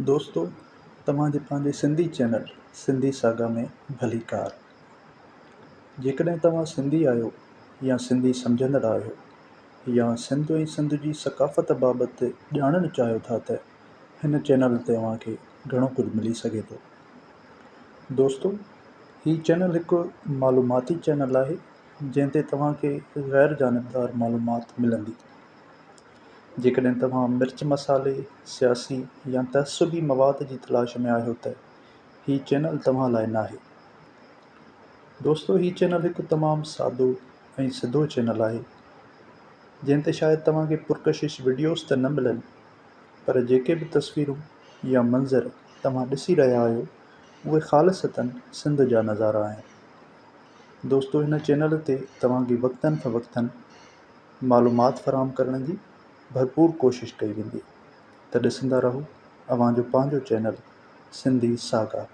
दोस्तों, तव्हांजे पंहिंजे सिंधी चैनल सिंधी सागा में भली कार। जेकॾहिं तव्हां सिंधी आहियो या सिंधी सम्झंदड़ आहियो या सिंध ऐं सिंध जी सक़ाफ़त बाबति ॼाणणु चाहियो था त हिन चैनल ते तव्हांखे घणो कुझु मिली सघे थो। दोस्तों, हीउ चैनल हिकु मालूमाती चैनल आहे जंहिं ते तव्हांखे ग़ैर जानिबदार मालूमात मिलंदी। जेकॾहिं तव्हां मिर्च मसाले, सियासी या तहज़ुबी मवाद जी तलाश में आहियो त हीउ चैनल तव्हां लाइ नाहे। दोस्तों, हीउ चैनल हिकु तमामु सादो ऐं सिधो चैनल आहे जंहिं ते शायदि तव्हांखे पुरकशिश वीडियोज़ त न मिलनि, पर जेके बि तस्वीरूं या मंज़र तव्हां ॾिसी रहिया आहियो उहे ख़ालिसतन सिंध जा नज़ारा आहिनि। दोस्तों, हिन चैनल ते तव्हांखे वक़्तन फ़वक़्तन मालूमात फ़राहम करण जी भरपूर कोशिश कई वेंदी। त ॾिसंदा रहो अव्हांजो पंहिंजो चैनल सिंधी सागा।